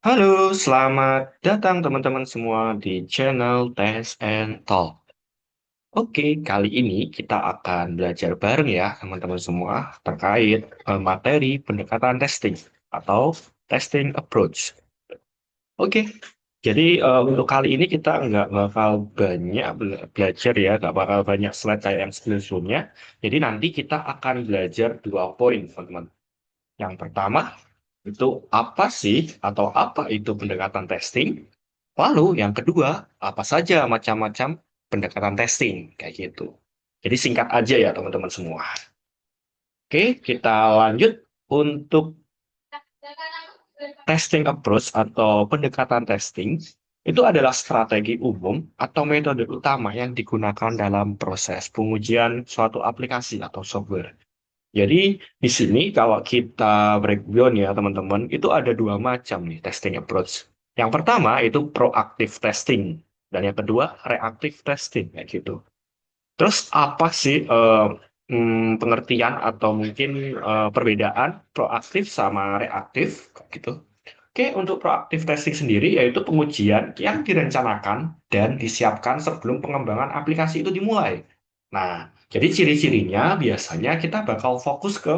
Halo, selamat datang teman-teman semua di channel Test and Talk. Oke, kali ini kita akan belajar bareng ya teman-teman semua terkait materi pendekatan testing atau testing approach. Oke, jadi untuk kali ini kita nggak bakal banyak belajar ya, nggak bakal banyak slide kayak yang sebelumnya. Jadi nanti kita akan belajar 2 poin, teman-teman. Yang pertama, itu apa sih atau apa itu pendekatan testing? Lalu yang kedua, apa saja macam-macam pendekatan testing kayak gitu. Jadi singkat aja ya teman-teman semua. Oke, kita lanjut untuk testing approach atau pendekatan testing. Itu adalah strategi umum atau metode utama yang digunakan dalam proses pengujian suatu aplikasi atau software. Jadi di sini kalau kita breakdown ya teman-teman, itu ada 2 macam nih testing approach. Yang pertama itu proactive testing dan yang kedua reactive testing kayak gitu. Terus apa sih pengertian atau mungkin perbedaan proaktif sama reaktif kayak gitu? Oke, untuk proaktif testing sendiri yaitu pengujian yang direncanakan dan disiapkan sebelum pengembangan aplikasi itu dimulai. Nah, jadi ciri-cirinya biasanya kita bakal fokus ke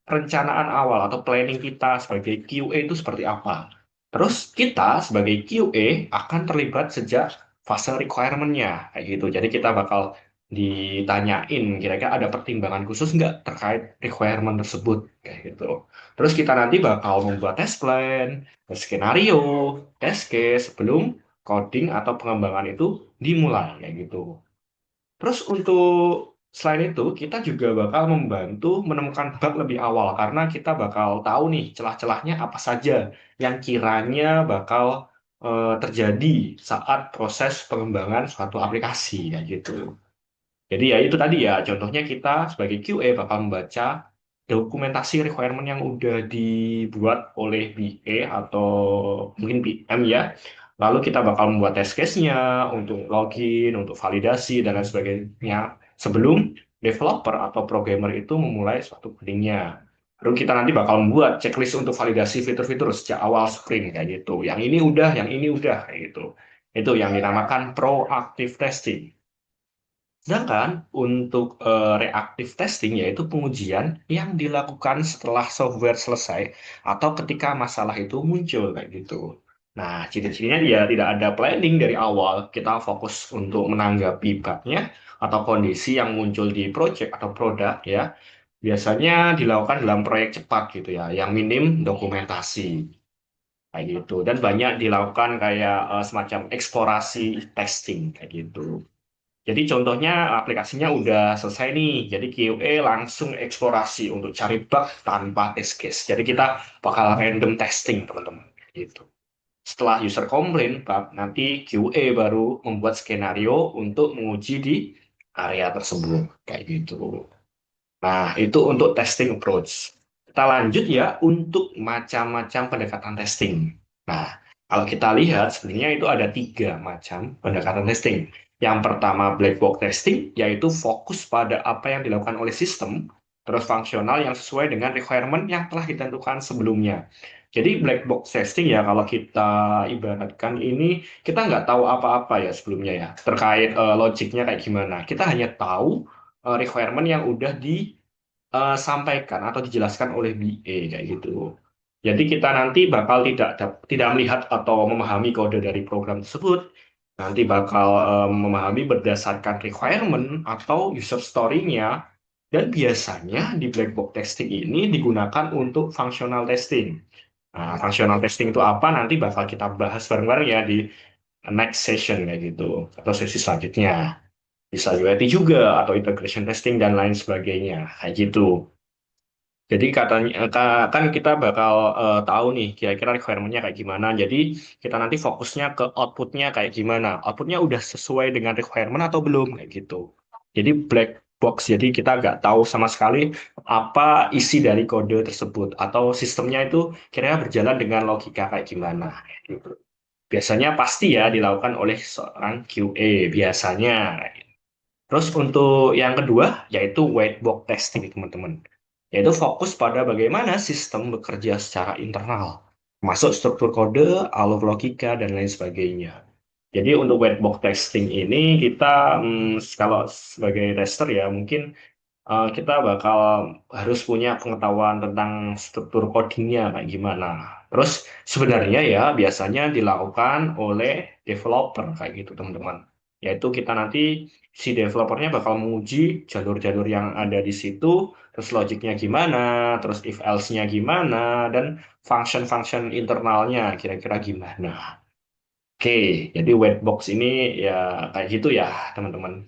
perencanaan awal atau planning kita sebagai QA itu seperti apa. Terus kita sebagai QA akan terlibat sejak fase requirement-nya kayak gitu. Jadi kita bakal ditanyain kira-kira ada pertimbangan khusus nggak terkait requirement tersebut kayak gitu. Terus kita nanti bakal membuat test plan, skenario, test case sebelum coding atau pengembangan itu dimulai kayak gitu. Terus untuk selain itu, kita juga bakal membantu menemukan bug lebih awal karena kita bakal tahu nih celah-celahnya apa saja yang kiranya bakal terjadi saat proses pengembangan suatu aplikasi ya gitu. Jadi ya itu tadi ya, contohnya kita sebagai QA bakal membaca dokumentasi requirement yang udah dibuat oleh BA atau mungkin PM ya. Lalu kita bakal membuat test case-nya untuk login, untuk validasi, dan lain sebagainya. Sebelum developer atau programmer itu memulai suatu codingnya. Lalu kita nanti bakal membuat checklist untuk validasi fitur-fitur sejak awal sprint kayak gitu. Yang ini udah kayak gitu. Itu yang dinamakan proactive testing. Sedangkan untuk reactive testing yaitu pengujian yang dilakukan setelah software selesai atau ketika masalah itu muncul kayak gitu. Nah, ciri-cirinya dia tidak ada planning dari awal. Kita fokus untuk menanggapi bugnya atau kondisi yang muncul di project atau produk ya. Biasanya dilakukan dalam proyek cepat gitu ya, yang minim dokumentasi kayak gitu. Dan banyak dilakukan kayak semacam eksplorasi testing kayak gitu. Jadi contohnya aplikasinya udah selesai nih. Jadi QA langsung eksplorasi untuk cari bug tanpa test case. Jadi kita bakal random testing, teman-teman. Gitu. Setelah user komplain bug, nanti QA baru membuat skenario untuk menguji di area tersebut. Kayak gitu. Nah, itu untuk testing approach. Kita lanjut ya untuk macam-macam pendekatan testing. Nah, kalau kita lihat sebenarnya itu ada 3 macam pendekatan testing. Yang pertama black box testing, yaitu fokus pada apa yang dilakukan oleh sistem, terus fungsional yang sesuai dengan requirement yang telah ditentukan sebelumnya. Jadi black box testing ya kalau kita ibaratkan ini kita nggak tahu apa-apa ya sebelumnya ya terkait logiknya kayak gimana. Kita hanya tahu requirement yang udah disampaikan atau dijelaskan oleh BA kayak gitu. Jadi kita nanti bakal tidak melihat atau memahami kode dari program tersebut. Nanti bakal memahami berdasarkan requirement atau user story-nya. Dan biasanya di black box testing ini digunakan untuk functional testing. Nah, functional testing itu apa? Nanti bakal kita bahas bareng-bareng ya di next session kayak gitu atau sesi selanjutnya. Bisa UAT juga atau integration testing dan lain sebagainya kayak gitu. Jadi katanya kan kita bakal tahu nih kira-kira requirement-nya kayak gimana. Jadi kita nanti fokusnya ke output-nya kayak gimana. Output-nya udah sesuai dengan requirement atau belum kayak gitu. Jadi black box. Jadi kita nggak tahu sama sekali apa isi dari kode tersebut atau sistemnya itu kira-kira berjalan dengan logika kayak gimana. Gitu. Biasanya pasti ya dilakukan oleh seorang QA biasanya. Terus untuk yang kedua, yaitu white box testing, teman-teman. Yaitu fokus pada bagaimana sistem bekerja secara internal. masuk struktur kode, alur logika, dan lain sebagainya. Jadi untuk white box testing ini kita kalau sebagai tester ya mungkin kita bakal harus punya pengetahuan tentang struktur codingnya kayak gimana. Terus sebenarnya ya biasanya dilakukan oleh developer kayak gitu teman-teman. Yaitu kita nanti si developernya bakal menguji jalur-jalur yang ada di situ, terus logiknya gimana, terus if else-nya gimana, dan function-function internalnya kira-kira gimana. Oke, jadi white box ini ya kayak gitu ya teman-teman.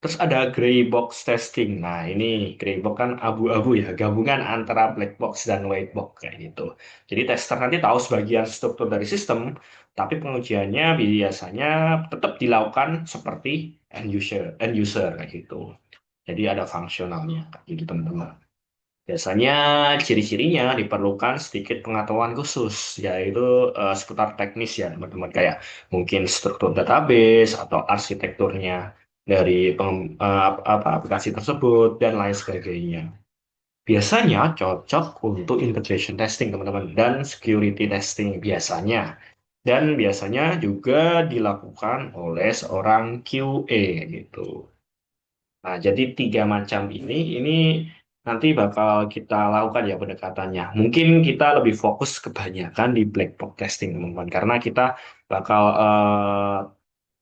Terus ada gray box testing. Nah, ini gray box kan abu-abu ya, gabungan antara black box dan white box kayak gitu. Jadi tester nanti tahu sebagian struktur dari sistem, tapi pengujiannya biasanya tetap dilakukan seperti end user kayak gitu. Jadi ada fungsionalnya kayak gitu teman-teman. Biasanya ciri-cirinya diperlukan sedikit pengetahuan khusus, yaitu seputar teknis ya teman-teman, kayak mungkin struktur database atau arsitekturnya dari aplikasi tersebut dan lain sebagainya. Biasanya cocok untuk integration testing teman-teman dan security testing biasanya. Dan biasanya juga dilakukan oleh seorang QA gitu. Nah, jadi tiga macam ini nanti bakal kita lakukan ya pendekatannya. Mungkin kita lebih fokus kebanyakan di black box testing, teman-teman, karena kita bakal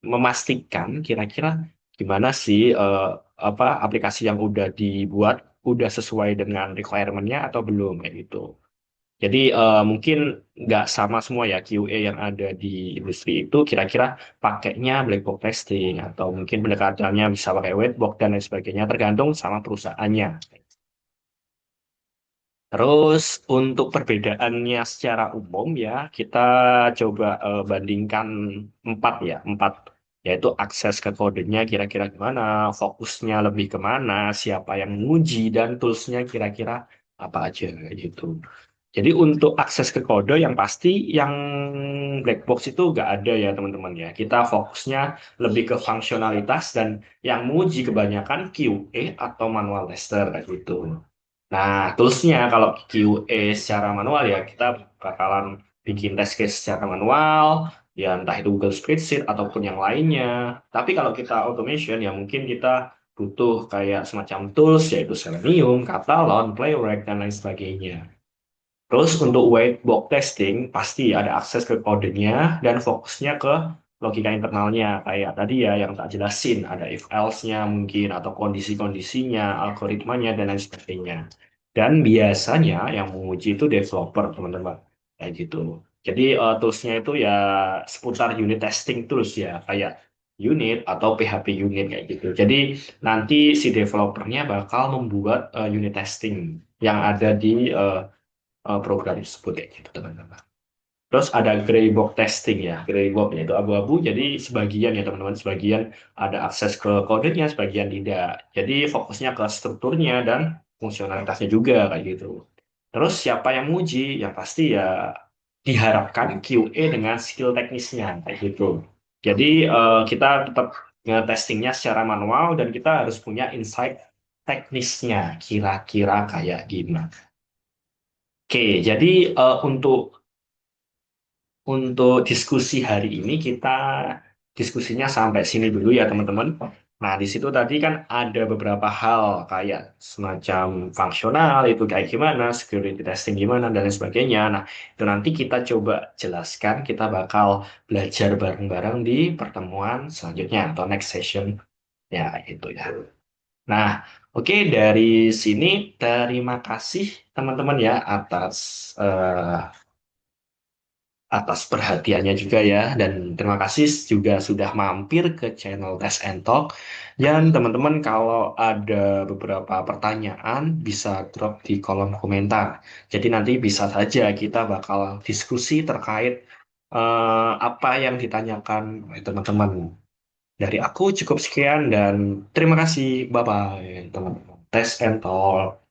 memastikan kira-kira gimana sih aplikasi yang udah dibuat udah sesuai dengan requirement-nya atau belum kayak gitu. Jadi mungkin nggak sama semua ya QA yang ada di industri itu kira-kira pakainya black box testing atau mungkin pendekatannya bisa pakai white box dan lain sebagainya tergantung sama perusahaannya. Terus untuk perbedaannya secara umum ya kita coba bandingkan empat yaitu akses ke kodenya kira-kira gimana, fokusnya lebih kemana, siapa yang menguji dan toolsnya kira-kira apa aja gitu. Jadi untuk akses ke kode yang pasti yang black box itu nggak ada ya teman-teman ya. Kita fokusnya lebih ke fungsionalitas dan yang menguji kebanyakan QA atau manual tester kayak gitu. Nah, toolsnya kalau QA secara manual ya kita bakalan bikin test case secara manual, ya entah itu Google Spreadsheet ataupun yang lainnya. Tapi kalau kita automation ya mungkin kita butuh kayak semacam tools yaitu Selenium, Catalan, Playwright, dan lain sebagainya. Terus untuk white box testing pasti ada akses ke kodenya dan fokusnya ke logika internalnya kayak tadi ya yang tak jelasin ada if else-nya mungkin atau kondisi-kondisinya, algoritmanya dan lain sebagainya. Dan biasanya yang menguji itu developer teman-teman kayak gitu. Jadi tools-nya itu ya seputar unit testing tools ya kayak unit atau PHP unit kayak gitu. Jadi nanti si developernya bakal membuat unit testing yang ada di program tersebut kayak gitu teman-teman. Terus ada gray box testing ya, gray box yaitu abu-abu. Jadi sebagian ya teman-teman, sebagian ada akses ke kodenya, sebagian tidak. Jadi fokusnya ke strukturnya dan fungsionalitasnya juga kayak gitu. Terus siapa yang menguji? Yang pasti ya diharapkan QA dengan skill teknisnya kayak gitu. Jadi kita tetap nge-testingnya secara manual dan kita harus punya insight teknisnya kira-kira kayak gimana. Oke, jadi untuk diskusi hari ini kita diskusinya sampai sini dulu ya teman-teman. Nah, di situ tadi kan ada beberapa hal kayak semacam fungsional itu kayak gimana, security testing gimana dan lain sebagainya. Nah, itu nanti kita coba jelaskan, kita bakal belajar bareng-bareng di pertemuan selanjutnya atau next session ya itu ya. Nah, oke dari sini terima kasih teman-teman ya atas perhatiannya juga ya dan terima kasih juga sudah mampir ke channel Test and Talk dan teman-teman kalau ada beberapa pertanyaan bisa drop di kolom komentar jadi nanti bisa saja kita bakal diskusi terkait apa yang ditanyakan oleh teman-teman dari aku cukup sekian dan terima kasih bye bye teman-teman Test and Talk.